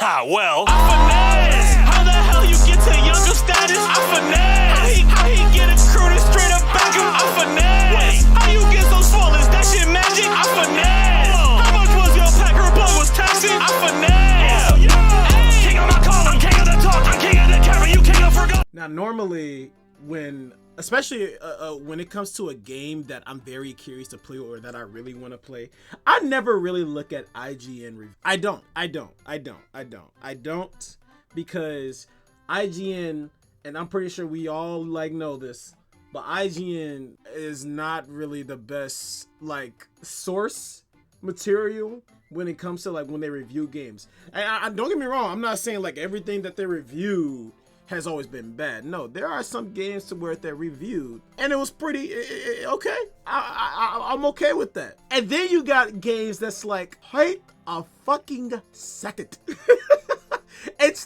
Well, I finesse. How the hell you get to younger status? I finesse. How he get a crew to straight up back him? I finesse. How you get so swollen? Is that shit magic? I finesse. How much was your packer bug was taxing? I finesse. King of my call, I'm king of the talk, I'm king of the carry, you king of forgot. Now, normally especially when it comes to a game that I'm very curious to play or that I really want to play, I never really look at IGN reviews. I don't because IGN, and I'm pretty sure we all know this, but IGN is not really the best source material when it comes to when they review games. And don't get me wrong, I'm not saying everything that they review has always been bad. No, there are some games to where they're reviewed and it was pretty okay. I'm okay with that. And then you got games that's wait a fucking second. It's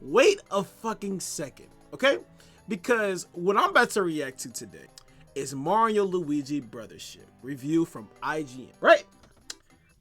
wait a fucking second, okay? Because what I'm about to react to today is Mario&Luigi Brothership review from IGN, right?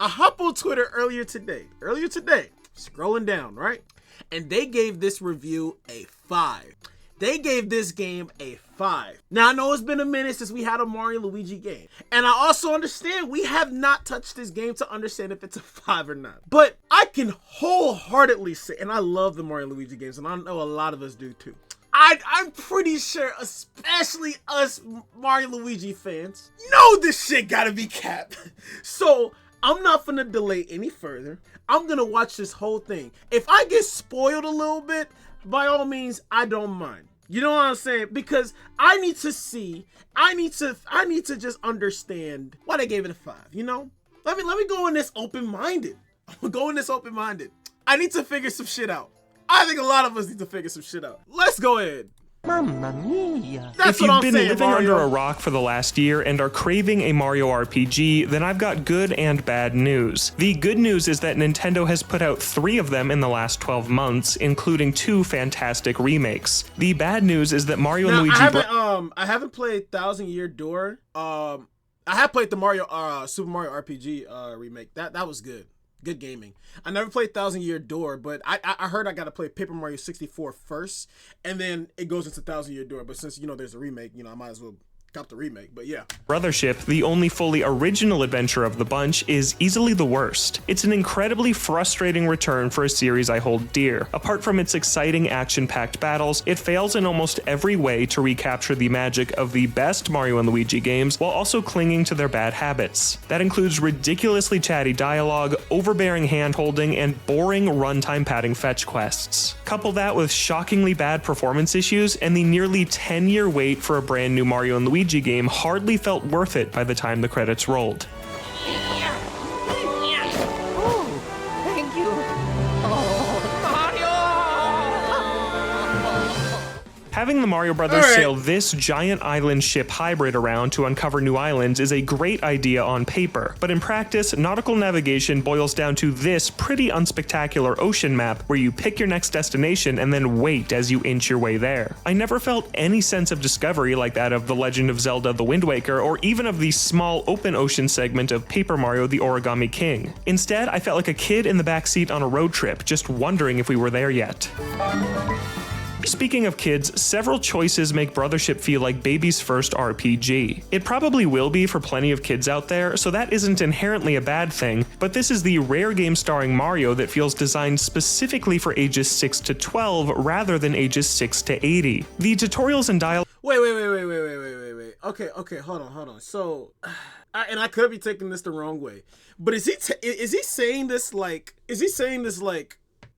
I hopped on Twitter earlier today, scrolling down, right? And they gave this review a 5. They gave this game a 5. Now, I know it's been a minute since we had a Mario&Luigi game. And I also understand we have not touched this game to understand if it's a 5 or not. But I can wholeheartely say, and I love the Mario&Luigi games, and I know a lot of us do too. I'm pretty sure, especially us Mario&Luigi fans, know this shit gotta be capped. So, I'm not gonna delay any further. I'm gonna watch this whole thing. If I get spoiled a little bit, by all means, I don't mind. You know what I'm saying? Because I need to see, I need to just understand why they gave it a 5, you know? Let me go in this open-minded. I'm going this open-minded. I need to figure some shit out. I think a lot of us need to figure some shit out. Let's go ahead. Mamma mia. If you've been living under a rock for the last year and are craving a Mario RPG, then I've got good and bad news. The good news is that Nintendo has put out 3 of them in the last 12 months, including 2 fantastic remakes. The bad news is that Mario&Luigi... I haven't played Thousand Year Door. I have played the Super Mario RPG remake. That was good. Good gaming. I never played Thousand Year Door, but I heard I gotta play Paper Mario 64 first, and then it goes into Thousand Year Door. But since there's a remake, I might as well cop the remake. But yeah. Brothership, the only fully original adventure of the bunch, is easily the worst. It's an incredibly frustrating return for a series I hold dear. Apart from its exciting action-packed battles, it fails in almost every way to recapture the magic of the best Mario&Luigi games while also clinging to their bad habits. That includes ridiculously chatty dialogue, overbearing hand-holding, and boring runtime padding fetch quests. Couple that with shockingly bad performance issues, and the nearly 10-year wait for a brand new Mario&Luigi game hardly felt worth it by the time the credits rolled. Oh, thank you. Oh, Mario! Having the Mario Brothers sail this giant island ship hybrid around to uncover new islands is a great idea on paper, but in practice, nautical navigation boils down to this pretty unspectacular ocean map where you pick your next destination and then wait as you inch your way there. I never felt any sense of discovery like that of The Legend of Zelda: The Wind Waker, or even of the small open ocean segment of Paper Mario: The Origami King. Instead, I felt like a kid in the backseat on a road trip, just wondering if we were there yet. Speaking of kids, several choices make Brothership feel like baby's first RPG. It probably will be for plenty of kids out there, so that isn't inherently a bad thing, but this is the rare game starring Mario that feels designed specifically for ages 6 to 12 rather than ages 6 to 80. The tutorials and dialogue... Wait. Okay, hold on. So, and I could be taking this the wrong way, but is he saying this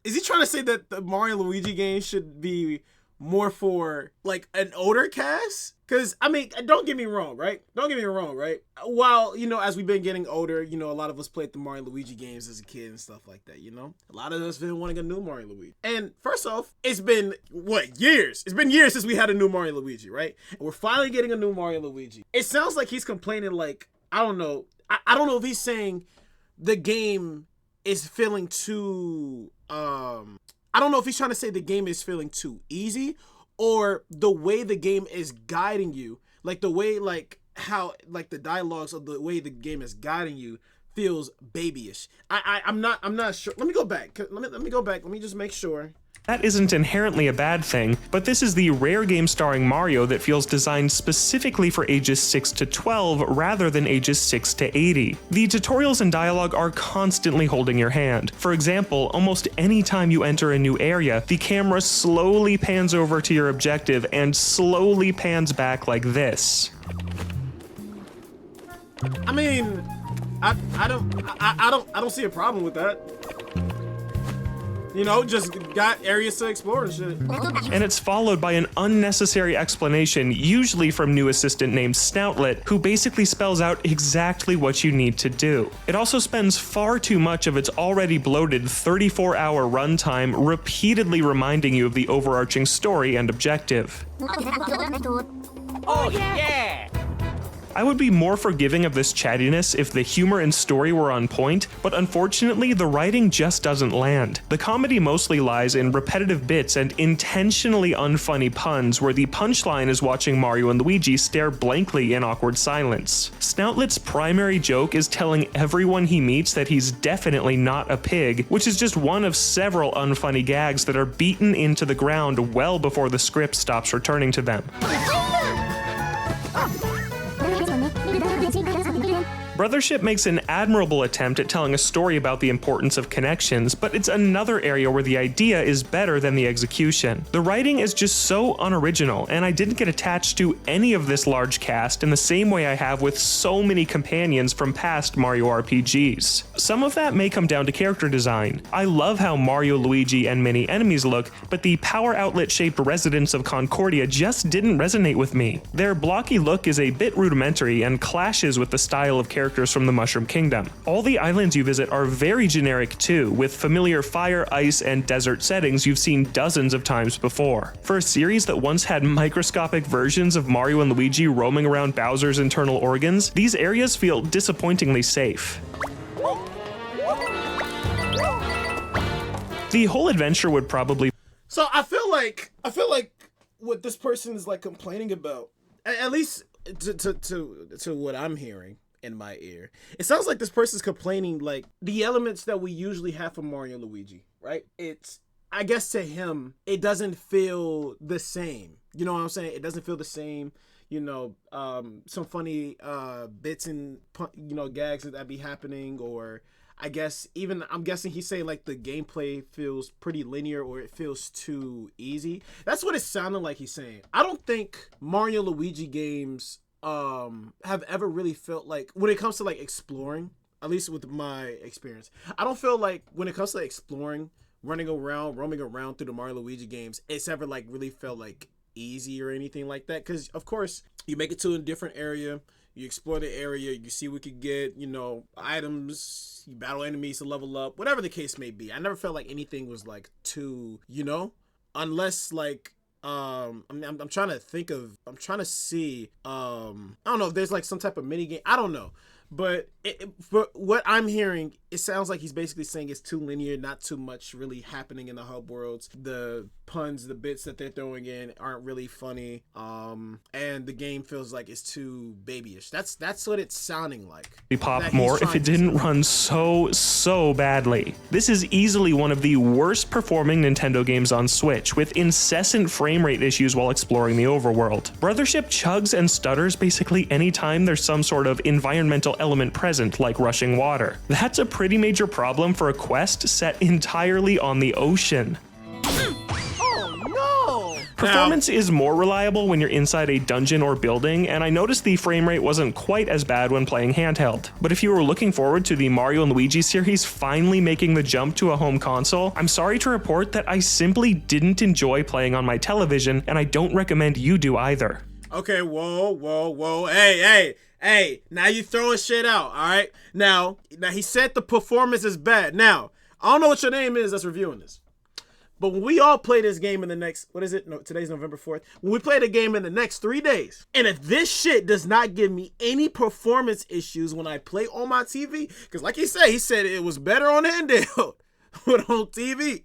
is he trying to say that the Mario&Luigi game should be more for an older cast? Because don't get me wrong, right? While as we've been getting older, a lot of us played the Mario&Luigi games as a kid and stuff like that. A lot of us been wanting a new Mario&Luigi. And first off, it's been years? It's been years since we had a new Mario&Luigi, right? And we're finally getting a new Mario&Luigi. It sounds like he's complaining I don't know. I don't know if he's saying the game is feeling too I don't know if he's trying to say the game is feeling too easy, or the way the game is guiding you, the way how the dialogues of the way the game is guiding you feels babyish. I'm not sure. Let me go back. Let me go back. Let me just make sure. That isn't inherently a bad thing, but this is the rare game starring Mario that feels designed specifically for ages 6 to 12 rather than ages 6 to 80. The tutorials and dialogue are constantly holding your hand. For example, almost any time you enter a new area, the camera slowly pans over to your objective and slowly pans back like this. I mean, I don't see a problem with that. You know, just got areas to explore and shit. And it's followed by an unnecessary explanation, usually from new assistant named Snoutlet, who basically spells out exactly what you need to do. It also spends far too much of its already bloated 34-hour runtime repeatedly reminding you of the overarching story and objective. Oh, yeah! I would be more forgiving of this chattiness if the humor and story were on point, but unfortunately the writing just doesn't land. The comedy mostly lies in repetitive bits and intentionally unfunny puns where the punchline is watching Mario and Luigi stare blankly in awkward silence. Snoutlet's primary joke is telling everyone he meets that he's definitely not a pig, which is just one of several unfunny gags that are beaten into the ground well before the script stops returning to them. Brothership makes an admirable attempt at telling a story about the importance of connections, but it's another area where the idea is better than the execution. The writing is just so unoriginal, and I didn't get attached to any of this large cast in the same way I have with so many companions from past Mario RPGs. Some of that may come down to character design. I love how Mario, Luigi, and many enemies look, but the power outlet-shaped residents of Concordia just didn't resonate with me. Their blocky look is a bit rudimentary and clashes with the style of characters from the Mushroom Kingdom. All the islands you visit are very generic too, with familiar fire, ice, and desert settings you've seen dozens of times before. For a series that once had microscopic versions of Mario and Luigi roaming around Bowser's internal organs, these areas feel disappointingly safe. The whole adventure would probably... So I feel like what this person is like complaining about, at least to what I'm hearing in my ear, it sounds like this person's complaining like the elements that we usually have from Mario and Luigi, right? It's, I guess to him, it doesn't feel the same. You know what I'm saying? It doesn't feel the same. You know, some funny bits and, you know, gags that be happening, or I guess even, I'm guessing he's saying like the gameplay feels pretty linear or it feels too easy. That's what it sounded like he's saying. I don't think Mario Luigi games have ever really felt like, when it comes to like exploring, at least with my experience, I don't feel like when it comes to exploring, roaming around through the Mario Luigi games, it's ever like really felt like easy or anything like that. Because of course you make it to a different area, you explore the area, you see what you could get, you know, items, you battle enemies to level up, whatever the case may be. I never felt like anything was like too, you know, unless like I'm trying to see, I don't know if there's like some type of mini game, I don't know, but what I'm hearing, it sounds like he's basically saying it's too linear, not too much really happening in the hub worlds. The puns, the bits that they're throwing in aren't really funny, and the game feels like it's too babyish. That's what it's sounding like. Pop more if it didn't run so badly. This is easily one of the worst performing Nintendo games on Switch, with incessant frame rate issues while exploring the overworld. Brothership chugs and stutters basically anytime there's some sort of environmental element present, like rushing water. That's a pretty major problem for a quest set entirely on the ocean. Performance is more reliable when you're inside a dungeon or building, and I noticed the frame rate wasn't quite as bad when playing handheld. But if you were looking forward to the Mario and Luigi series finally making the jump to a home console, I'm sorry to report that I simply didn't enjoy playing on my television, and I don't recommend you do either. Okay, whoa, hey, now you throwing shit out, all right? Now he said the performance is bad. Now, I don't know what your name is that's reviewing this, but when we all play this game in the next, what is it? No, today's November 4th. When we play the game in the next 3 days, and if this shit does not give me any performance issues when I play on my TV, because like he said it was better on handheld, but on TV,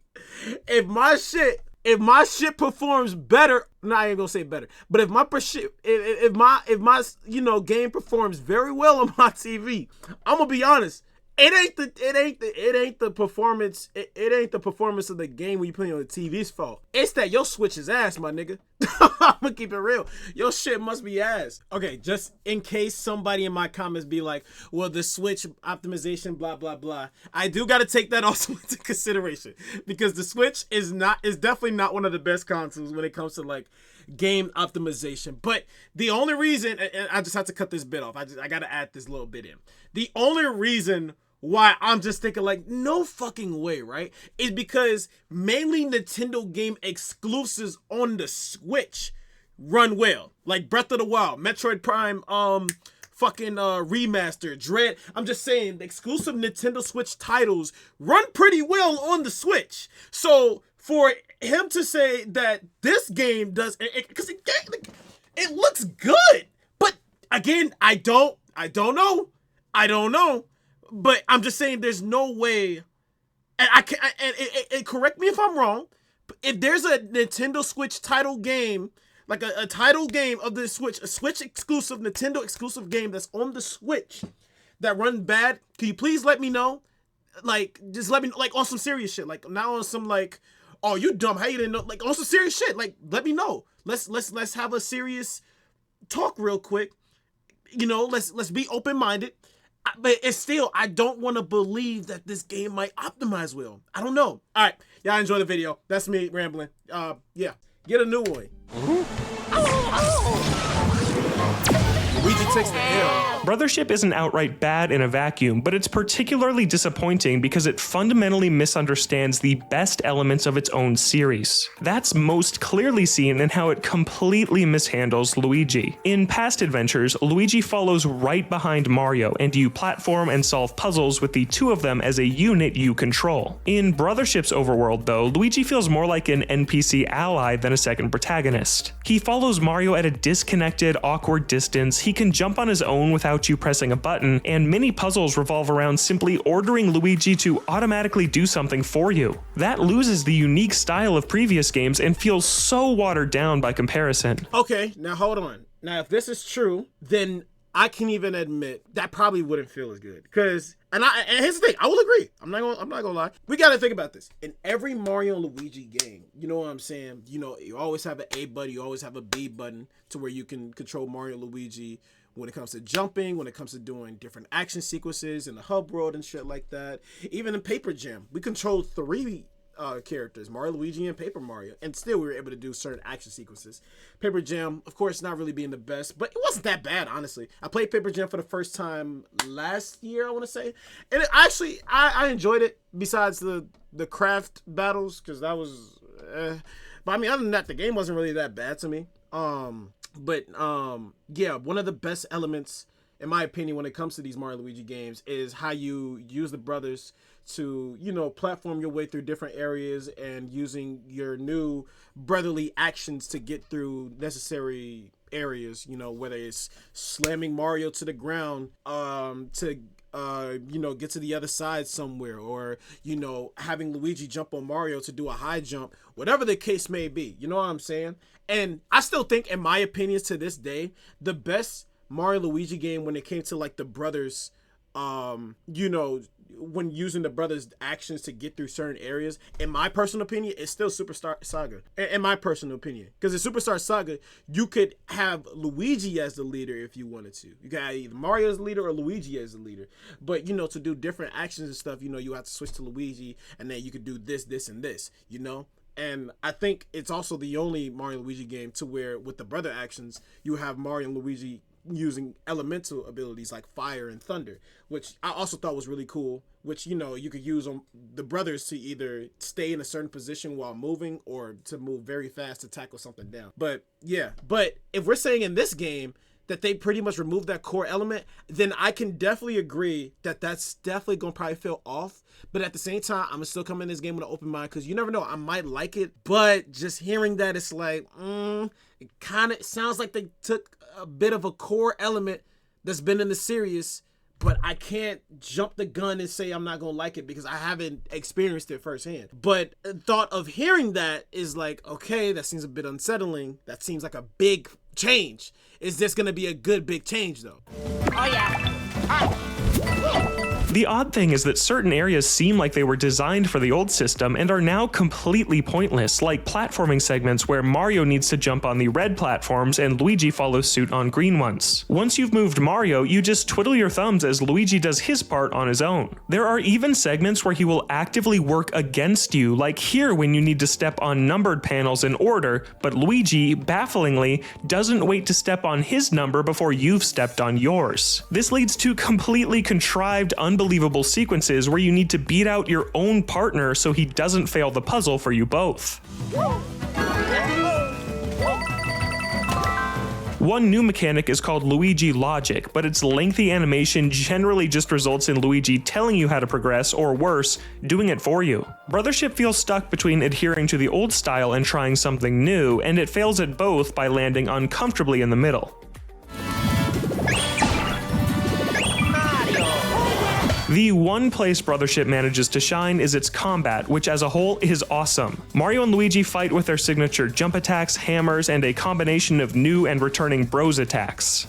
if my shit performs better, no, I ain't gonna say better, but if my you know game performs very well on my TV, I'm gonna be honest, it ain't the performance. It ain't the performance of the game when you playing on the TV's fault. It's that your Switch is ass, my nigga. I'm gonna keep it real. Your shit must be ass. Okay, just in case somebody in my comments be like, well, the Switch optimization, blah blah blah. I do got to take that also into consideration because the Switch is definitely not one of the best consoles when it comes to like game optimization. But the only reason, and I just have to cut this bit off. I got to add this little bit in. The only reason why I'm just thinking like no fucking way, right, is because mainly Nintendo game exclusives on the Switch run well, like Breath of the Wild, Metroid Prime, fucking remaster, Dread. I'm just saying the exclusive Nintendo Switch titles run pretty well on the Switch. So for him to say that this game does, because it looks good, but again, I don't know. But I'm just saying there's no way, and I can, and correct me if I'm wrong, but if there's a Nintendo Switch title game, like a title game of the Switch, a Switch exclusive, Nintendo exclusive game that's on the Switch that run bad, can you please let me know? Like, just let me know, like on some serious shit, like not on some like, oh, you dumb, how you didn't know, like on some serious shit, like let me know. Let's have a serious talk real quick. You know, let's be open-minded. But it's still, I don't want to believe that this game might optimize well. I don't know. All right, y'all enjoy the video. That's me rambling. Yeah, get a new one. Luigi takes the L. Brothership isn't outright bad in a vacuum, but it's particularly disappointing because it fundamentally misunderstands the best elements of its own series. That's most clearly seen in how it completely mishandles Luigi. In past adventures, Luigi follows right behind Mario, and you platform and solve puzzles with the two of them as a unit you control. In Brothership's overworld, though, Luigi feels more like an NPC ally than a second protagonist. He follows Mario at a disconnected, awkward distance, he can jump on his own without you pressing a button, and many puzzles revolve around simply ordering Luigi to automatically do something for you. That loses the unique style of previous games and feels so watered down by comparison. Okay, now hold on. Now if this is true, then I can even admit that probably wouldn't feel as good. And here's the thing, I will agree. I'm not gonna lie. We gotta think about this. In every Mario and Luigi game, you know what I'm saying? You know, you always have an A button, you always have a B button to where you can control Mario and Luigi when it comes to jumping, when it comes to doing different action sequences in the hub world and shit like that. Even in Paper Jam, we controlled 3 characters, Mario, Luigi, and Paper Mario, and still we were able to do certain action sequences. Paper Jam, of course, not really being the best, but it wasn't that bad, honestly. I played Paper Jam for the first time last year, I want to say, and I enjoyed it. Besides the craft battles, because that was, but I mean, other than that, the game wasn't really that bad to me. Yeah, one of the best elements, in my opinion, when it comes to these Mario Luigi games is how you use the brothers to, you know, platform your way through different areas and using your new brotherly actions to get through necessary areas, you know, whether it's slamming Mario to the ground to you know, get to the other side somewhere, or, you know, having Luigi jump on Mario to do a high jump, whatever the case may be, you know what I'm saying? And I still think, in my opinions to this day, the best Mario Luigi game when it came to like the brothers, you know, when using the brothers' actions to get through certain areas, in my personal opinion, it's still Superstar Saga. In my personal opinion, because in Superstar Saga, you could have Luigi as the leader if you wanted to. You could have either Mario as the leader or Luigi as the leader. But, you know, to do different actions and stuff, you know, you have to switch to Luigi, and then you could do this, this, and this, you know? And I think it's also the only Mario and Luigi game to where, with the brother actions, you have Mario and Luigi using elemental abilities like fire and thunder, which I also thought was really cool, which, you know, you could use on the brothers to either stay in a certain position while moving or to move very fast to tackle something down. But yeah, but if we're saying in this game that they pretty much removed that core element, then I can definitely agree that that's definitely gonna probably feel off. But at the same time, I'm gonna still come in this game with an open mind, because you never know, I might like it. But just hearing that, it's like, it kind of sounds like they took a bit of a core element that's been in the series, but I can't jump the gun and say I'm not gonna like it because I haven't experienced it firsthand. But the thought of hearing that is like, okay, that seems a bit unsettling. That seems like a big change. Is this gonna be a good big change though? Oh yeah. The odd thing is that certain areas seem like they were designed for the old system and are now completely pointless, like platforming segments where Mario needs to jump on the red platforms and Luigi follows suit on green ones. Once you've moved Mario, you just twiddle your thumbs as Luigi does his part on his own. There are even segments where he will actively work against you, like here when you need to step on numbered panels in order, but Luigi, bafflingly, doesn't wait to step on his number before you've stepped on yours. This leads to completely contrived, unbelievable sequences where you need to beat out your own partner so he doesn't fail the puzzle for you both. One new mechanic is called Luigi Logic, but its lengthy animation generally just results in Luigi telling you how to progress, or worse, doing it for you. Brothership feels stuck between adhering to the old style and trying something new, and it fails at both by landing uncomfortably in the middle. The one place Brothership manages to shine is its combat, which as a whole is awesome. Mario and Luigi fight with their signature jump attacks, hammers, and a combination of new and returning bros attacks.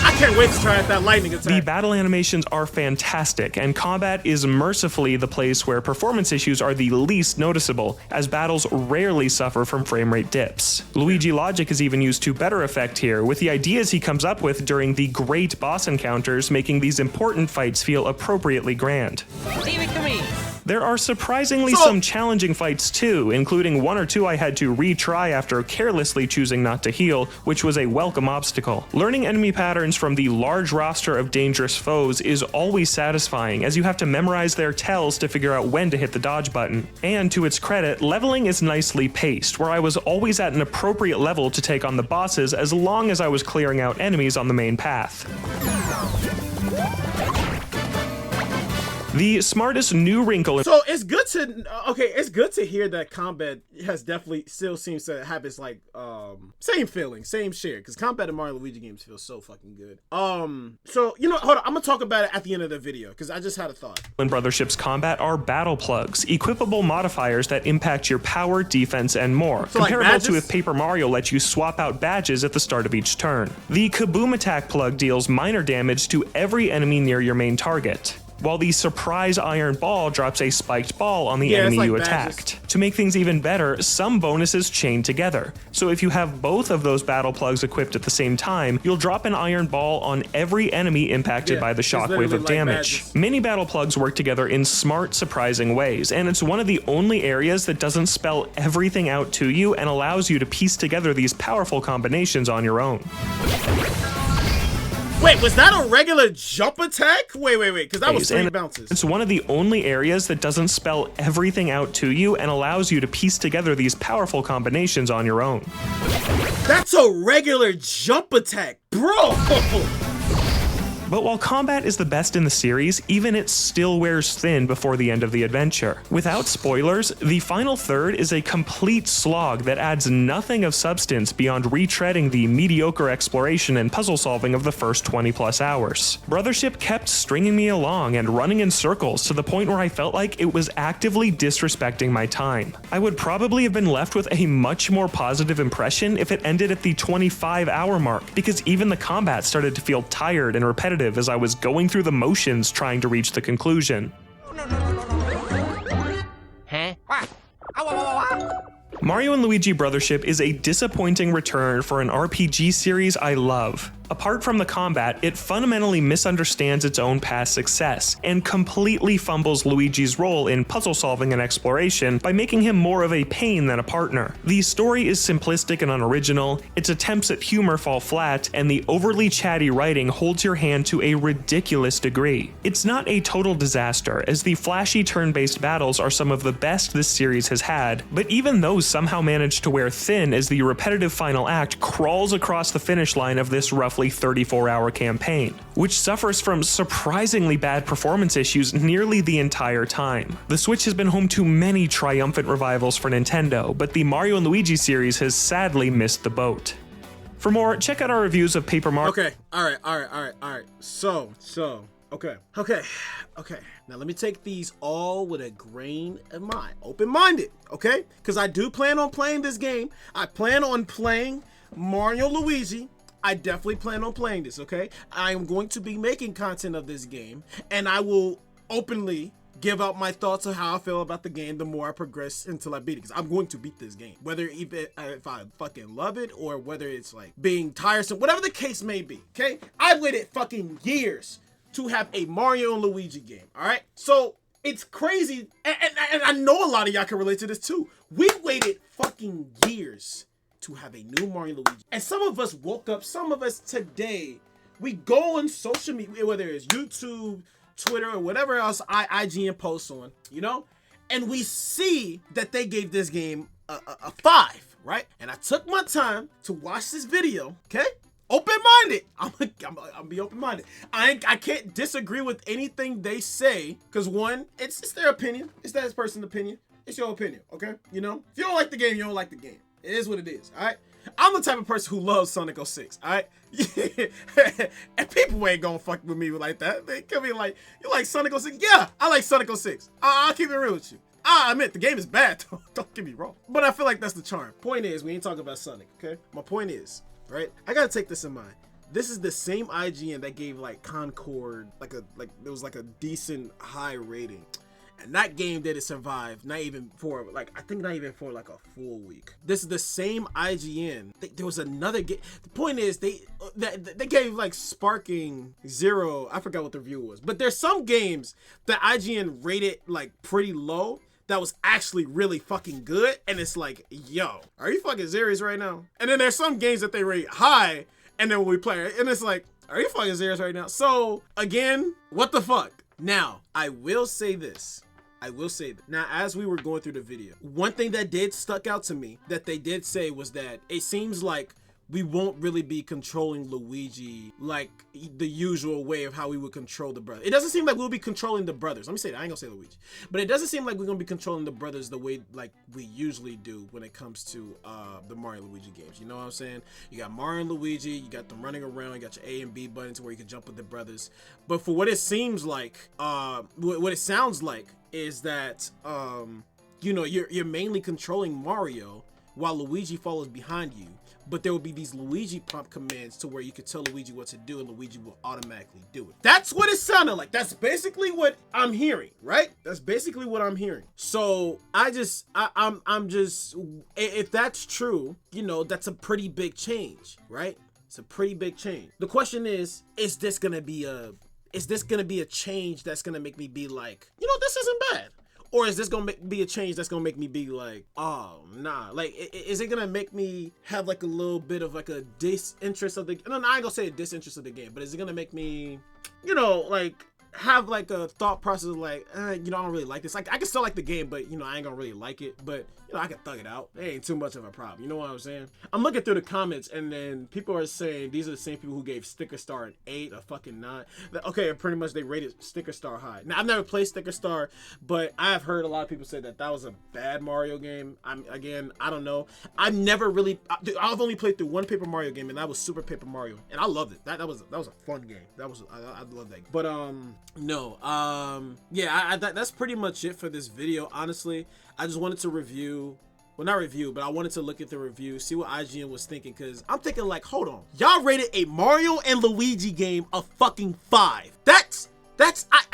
I can't wait to try out that lightning attack. The battle animations are fantastic, and combat is mercifully the place where performance issues are the least noticeable, as battles rarely suffer from frame rate dips. Luigi Logic is even used to better effect here, with the ideas he comes up with during the great boss encounters making these important fights feel appropriately grand. Leave it to me. There are surprisingly some challenging fights too, including one or two I had to retry after carelessly choosing not to heal, which was a welcome obstacle. Learning enemy patterns from the large roster of dangerous foes is always satisfying, as you have to memorize their tells to figure out when to hit the dodge button. And to its credit, leveling is nicely paced, where I was always at an appropriate level to take on the bosses as long as I was clearing out enemies on the main path. The smartest new wrinkle. So it's good to hear that combat has definitely still seems to have its like same feeling, same share, because combat in Mario and Luigi games feels so fucking good. So you know, hold on, I'm gonna talk about it at the end of the video because I just had a thought. In Brothership's combat are battle plugs, equipable modifiers that impact your power, defense, and more. So comparable like to if Paper Mario lets you swap out badges at the start of each turn. The Kaboom Attack plug deals minor damage to every enemy near your main target, while the Surprise Iron Ball drops a spiked ball on the enemy you attacked. To make things even better, some bonuses chain together. So if you have both of those battle plugs equipped at the same time, you'll drop an iron ball on every enemy impacted by the shockwave of damage. Many battle plugs work together in smart, surprising ways, and it's one of the only areas that doesn't spell everything out to you and allows you to piece together these powerful combinations on your own. Wait, was that a regular jump attack? Wait, because that was 3 bounces. It's one of the only areas that doesn't spell everything out to you and allows you to piece together these powerful combinations on your own. That's a regular jump attack, bro! But while combat is the best in the series, even it still wears thin before the end of the adventure. Without spoilers, the final third is a complete slog that adds nothing of substance beyond retreading the mediocre exploration and puzzle solving of the first 20+ hours. Brothership kept stringing me along and running in circles to the point where I felt like it was actively disrespecting my time. I would probably have been left with a much more positive impression if it ended at the 25-hour mark, because even the combat started to feel tired and repetitive as I was going through the motions trying to reach the conclusion. Huh? Mario and Luigi Brothership is a disappointing return for an RPG series I love. Apart from the combat, it fundamentally misunderstands its own past success, and completely fumbles Luigi's role in puzzle solving and exploration by making him more of a pain than a partner. The story is simplistic and unoriginal, its attempts at humor fall flat, and the overly chatty writing holds your hand to a ridiculous degree. It's not a total disaster, as the flashy turn-based battles are some of the best this series has had, but even those somehow manage to wear thin as the repetitive final act crawls across the finish line of this roughly 34-hour campaign, which suffers from surprisingly bad performance issues nearly the entire time. The Switch has been home to many triumphant revivals for Nintendo, but the Mario and Luigi series has sadly missed the boat. For more, check out our reviews of Paper Mario. Okay, alright. So, okay. Now let me take these all with a grain of mind. Open-minded, okay? Because I do plan on playing this game. I plan on playing Mario Luigi I definitely plan on playing this, okay? I am going to be making content of this game, and I will openly give out my thoughts on how I feel about the game the more I progress until I beat it, because I'm going to beat this game. Whether even if I fucking love it or whether it's like being tiresome, whatever the case may be, okay? I waited fucking years to have a Mario and Luigi game, all right? So it's crazy, and I know a lot of y'all can relate to this too. We waited fucking years to have a new Mario and Luigi. And some of us woke up, some of us today, we go on social media, whether it's YouTube, Twitter, or whatever else IGN posts on, you know? And we see that they gave this game a 5, right? And I took my time to watch this video, okay? Open-minded. I'm be open-minded. I can't disagree with anything they say, because one, it's their opinion. It's that person's opinion. It's your opinion, okay? You know? If you don't like the game, you don't like the game. It is what it is, all right? I'm the type of person who loves Sonic 06, all right? And people ain't gonna fuck with me like that. They could be like, you like Sonic 06? Yeah, I like Sonic 06. I'll keep it real with you. I admit, the game is bad, don't get me wrong. But I feel like that's the charm. Point is, we ain't talking about Sonic, okay? My point is, right? I gotta take this in mind. This is the same IGN that gave like Concord, it was like a decent high rating. And that game didn't survive, not even for like a full week. This is the same IGN. There was another game. The point is, they gave like Sparking 0. I forgot what the review was, but there's some games that IGN rated like pretty low that was actually really fucking good. And it's like, yo, are you fucking serious right now? And then there's some games that they rate high, and then when we play it, and it's like, are you fucking serious right now? So again, what the fuck? Now, I will say this. Now, as we were going through the video, one thing that did stuck out to me that they did say was that it seems like we won't really be controlling Luigi like the usual way of how we would control the brothers. It doesn't seem like we'll be controlling the brothers. Let me say that. I ain't gonna say Luigi. But it doesn't seem like we're gonna be controlling the brothers the way like we usually do when it comes to the Mario and Luigi games. You know what I'm saying? You got Mario and Luigi, you got them running around, you got your A and B buttons where you can jump with the brothers. But for what it seems like, what it sounds like is that, you know, you're mainly controlling Mario while Luigi follows behind you. But there will be these Luigi prompt commands to where you can tell Luigi what to do and Luigi will automatically do it. That's what it sounded like. That's basically what I'm hearing, right? That's basically what I'm hearing. So I'm just, if that's true, you know, that's a pretty big change, right? It's a pretty big change. The question is this gonna be a change that's gonna make me be like, you know, this isn't bad? Or is this gonna be a change that's gonna make me be like, oh, nah. Like, is it gonna make me have like a little bit of like a disinterest of the, no, I ain't gonna say a disinterest of the game, but is it gonna make me, you know, like, have like a thought process of like, you know, I don't really like this. Like, I can still like the game, but you know, I ain't gonna really like it. But you know, I can thug it out. It ain't too much of a problem. You know what I'm saying? I'm looking through the comments, and then people are saying these are the same people who gave Sticker Star an 8, a fucking 9. Okay, pretty much they rated Sticker Star high. Now I've never played Sticker Star, but I have heard a lot of people say that was a bad Mario game. I don't know. I've only played through one Paper Mario game, and that was Super Paper Mario, and I loved it. That was a fun game. I love that. But no, yeah, that's pretty much it for this video. Honestly, I just wanted to review, well, not review, but I wanted to look at the review, see what IGN was thinking, because I'm thinking like, hold on, y'all rated a Mario and Luigi game a fucking 5.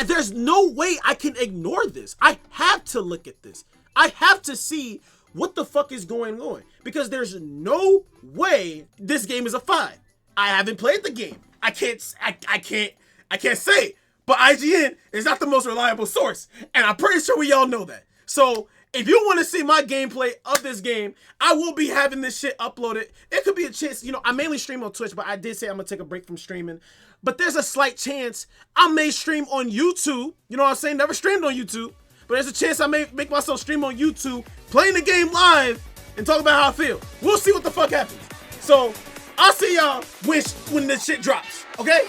There's no way I can ignore this. I have to look at this. I have to see what the fuck is going on, because there's no way this game is a 5. I haven't played the game. I can't say, but IGN is not the most reliable source, and I'm pretty sure we all know that. So if you want to see my gameplay of this game, I will be having this shit uploaded. It could be a chance, you know, I mainly stream on Twitch, but I did say I'm gonna take a break from streaming. But there's a slight chance I may stream on YouTube. You know what I'm saying? Never streamed on YouTube, but there's a chance I may make myself stream on YouTube, playing the game live, and talk about how I feel. We'll see what the fuck happens. So I'll see y'all when this shit drops, okay?